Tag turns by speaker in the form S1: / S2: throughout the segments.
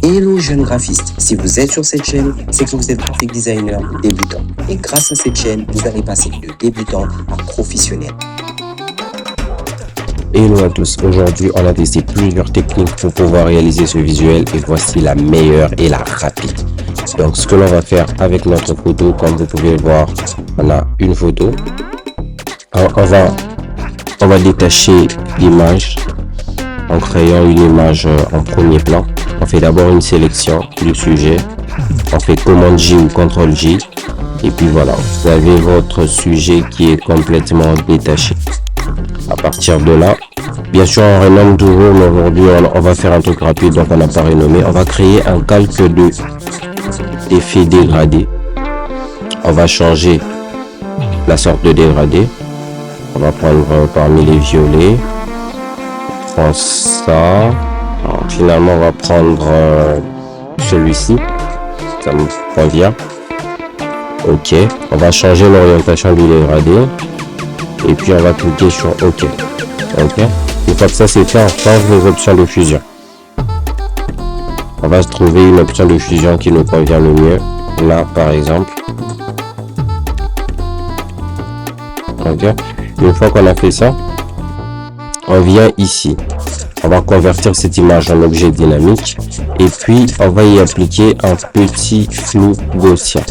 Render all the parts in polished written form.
S1: Hello jeunes graphistes, si vous êtes sur cette chaîne, c'est que vous êtes graphic designer débutant. Et grâce à cette chaîne, vous allez passer de débutant à professionnel.
S2: Hello à tous, aujourd'hui on a testé plusieurs techniques pour pouvoir réaliser ce visuel et voici la meilleure et la rapide. Donc ce que l'on va faire avec notre photo, comme vous pouvez le voir, on a une photo. Alors, on va détacher l'image en créant une image en premier plan. On fait d'abord une sélection du sujet, on fait commande J ou CTRL J et puis voilà, vous avez votre sujet qui est complètement détaché. À partir de là, bien sûr on renomme toujours, mais aujourd'hui on va faire un truc rapide, donc on n'a pas renommé. On va créer un calque d'effet dégradé. On va changer la sorte de dégradé. On va prendre parmi les violets. On prend ça. Alors, finalement on va prendre celui-ci. Ça me convient. Ok. On va changer l'orientation du dégradé. Et puis on va cliquer sur OK. OK. Une fois que ça c'est fait, on change les options de fusion. On va se trouver une option de fusion qui nous convient le mieux. Là par exemple. OK. Une fois qu'on a fait ça, on vient ici. On va convertir cette image en objet dynamique. Et puis on va y appliquer un petit flou gaussien.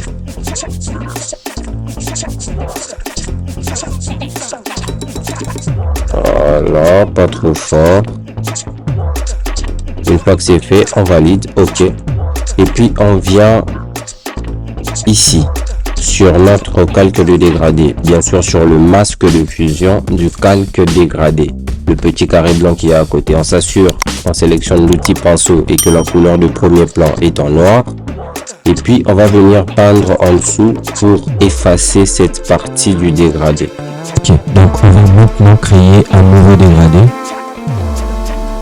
S2: Voilà, pas trop fort. Une fois que c'est fait, on valide, OK. Et puis on vient ici sur notre calque de dégradé, bien sûr sur le masque de fusion du calque dégradé, le petit carré blanc qui est à côté. On s'assure, on sélectionne l'outil pinceau et que la couleur du premier plan est en noir. Et puis on va venir peindre en dessous pour effacer cette partie du dégradé. Ok, donc on va maintenant créer un nouveau dégradé.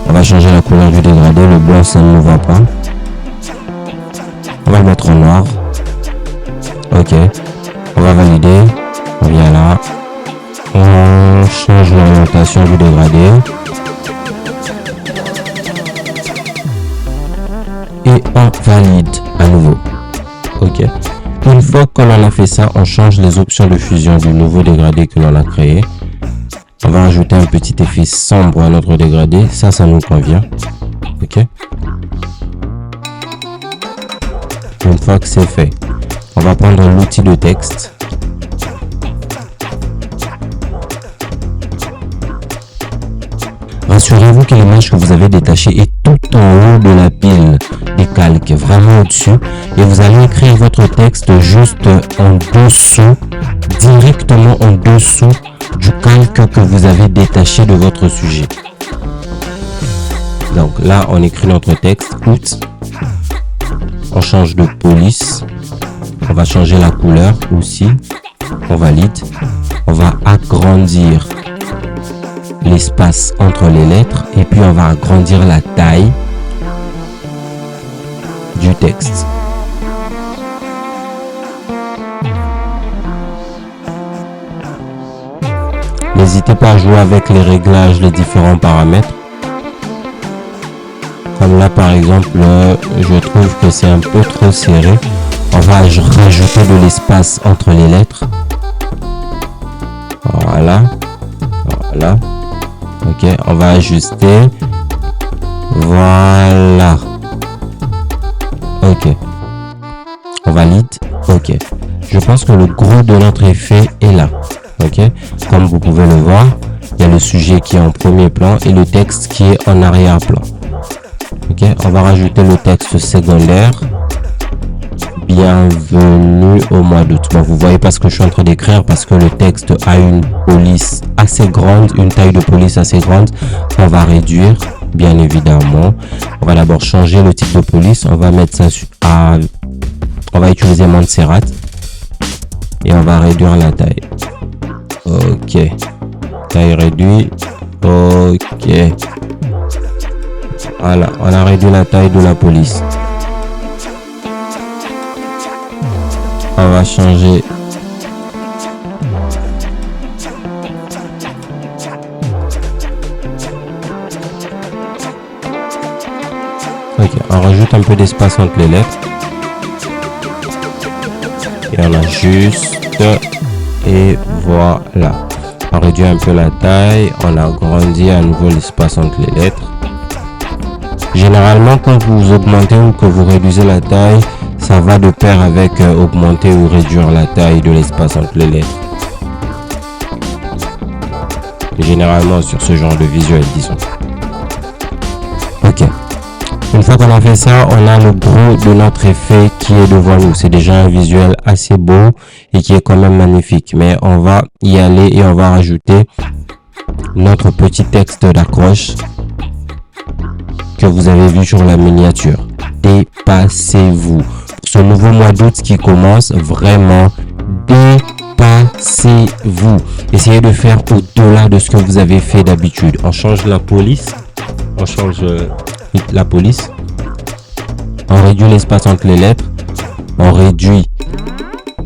S2: On va changer la couleur du dégradé, le blanc ça ne nous va pas. On va le mettre en noir. Ok, on va valider. On vient là. On change l'orientation du dégradé. Et on valide à nouveau. Ok. Une fois qu'on en a fait ça, on change les options de fusion du nouveau dégradé que l'on a créé. On va ajouter un petit effet sombre à notre dégradé. Ça nous convient. Ok. Une fois que c'est fait, on va prendre l'outil de texte. Rassurez-vous que l'image que vous avez détachée est tout en haut de la pile des calques, vraiment au-dessus. Et vous allez écrire votre texte juste en dessous, directement en dessous du calque que vous avez détaché de votre sujet. Donc là, on écrit notre texte, août. On change de police. On va changer la couleur aussi. On valide. On va agrandir l'espace entre les lettres et puis on va agrandir la taille du texte. N'hésitez pas à jouer avec les réglages, les différents paramètres. Comme là par exemple, je trouve que c'est un peu trop serré. On va rajouter de l'espace entre les lettres. Voilà. Voilà. Ok, on va ajuster. Voilà. Ok. On valide. Ok. Je pense que le gros de notre effet est là. Ok. Comme vous pouvez le voir, il y a le sujet qui est en premier plan et le texte qui est en arrière-plan. Ok. On va rajouter le texte secondaire. Bienvenue au mois d'août. Bon, vous voyez pas ce que je suis en train d'écrire parce que le texte a une police assez grande, une taille de police assez grande. On va réduire, bien évidemment. On va d'abord changer le type de police. On va mettre ça à... On va utiliser Montserrat. Et on va réduire la taille. Ok. Taille réduite. Ok. Voilà, on a réduit la taille de la police. On va changer Ok, on rajoute un peu d'espace entre les lettres. Et on ajuste. Et voilà. On réduit un peu la taille. On agrandit à nouveau l'espace entre les lettres. Généralement, quand vous augmentez ou que vous réduisez la taille, ça va de pair avec augmenter ou réduire la taille de l'espace entre les lettres. Généralement sur ce genre de visuel, disons. Ok. Une fois qu'on a fait ça, on a le gros de notre effet qui est devant nous. C'est déjà un visuel assez beau et qui est quand même magnifique. Mais on va y aller et on va rajouter notre petit texte d'accroche que vous avez vu sur la miniature. Dépassez-vous. Ce nouveau mois d'août qui commence, vraiment, dépassez-vous. Essayez de faire au-delà de ce que vous avez fait d'habitude. On change la police. On change la police. On réduit l'espace entre les lettres. On réduit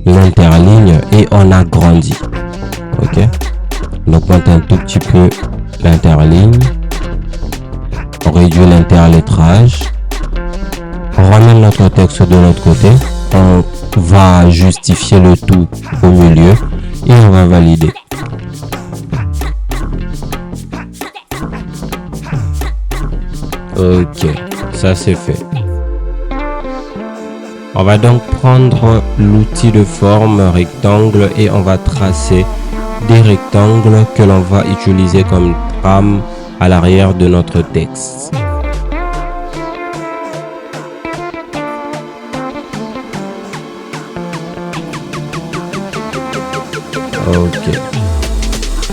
S2: l'interligne et on agrandit. Ok. On augmente un tout petit peu l'interligne. On réduit l'interlettrage. On ramène notre texte de l'autre côté. On va justifier le tout au milieu et on va valider. Ok, ça c'est fait. On va donc prendre l'outil de forme rectangle et on va tracer des rectangles que l'on va utiliser comme trame à l'arrière de notre texte. Ok.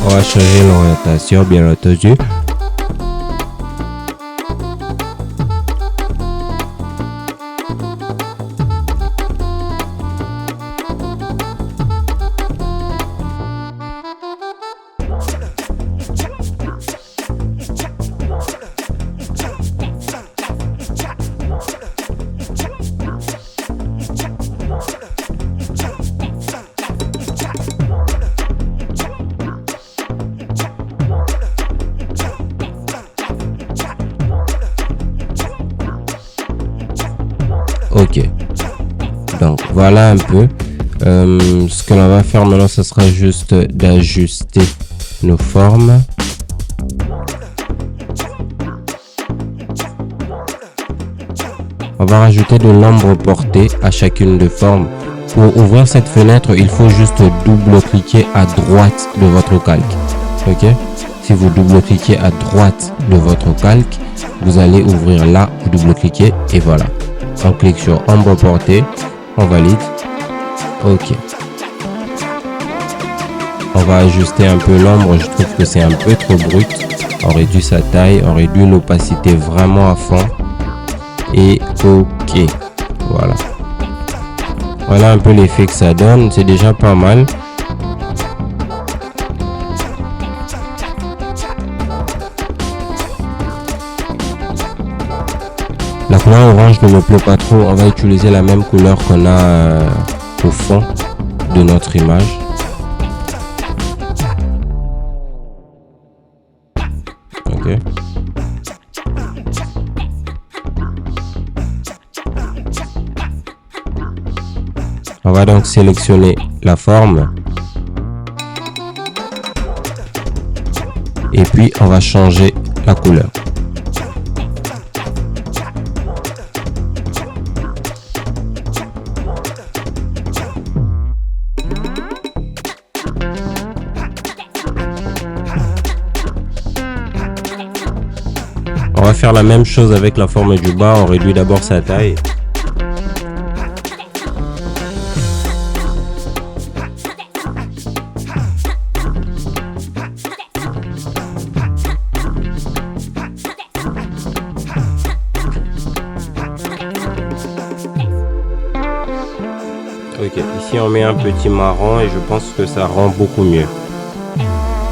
S2: On va changer l'orientation, bien entendu. Ok, donc voilà un peu ce que l'on va faire maintenant. Ce sera juste d'ajuster nos formes. On va rajouter de l'ombre portée à chacune des formes. Pour ouvrir cette fenêtre, il faut juste double-cliquer à droite de votre calque. Ok, si vous double-cliquez à droite de votre calque, vous allez ouvrir là, vous double-cliquez et voilà. On clique sur ombre portée, on valide. Ok. On va ajuster un peu l'ombre, je trouve que c'est un peu trop brut. On réduit sa taille, on réduit l'opacité vraiment à fond. Et ok. Voilà. Voilà un peu l'effet que ça donne, c'est déjà pas mal. La couleur orange ne me plaît pas trop. On va utiliser la même couleur qu'on a au fond de notre image. Ok. On va donc sélectionner la forme. Et puis on va changer la couleur. On va faire la même chose avec la forme du bas. On réduit d'abord sa taille. Ok, ici on met un petit marron et je pense que ça rend beaucoup mieux.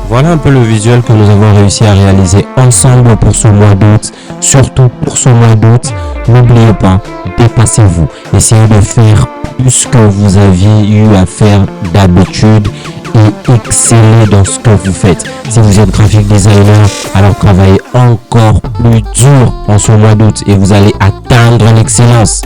S2: Voilà un peu le visuel que nous avons réussi à réaliser ensemble pour ce mois d'août. Surtout pour ce mois d'août, n'oubliez pas, dépassez-vous. Essayez de faire plus que vous aviez eu à faire d'habitude et exceller dans ce que vous faites. Si vous êtes graphic designer, alors travaillez encore plus dur en ce mois d'août et vous allez atteindre l'excellence.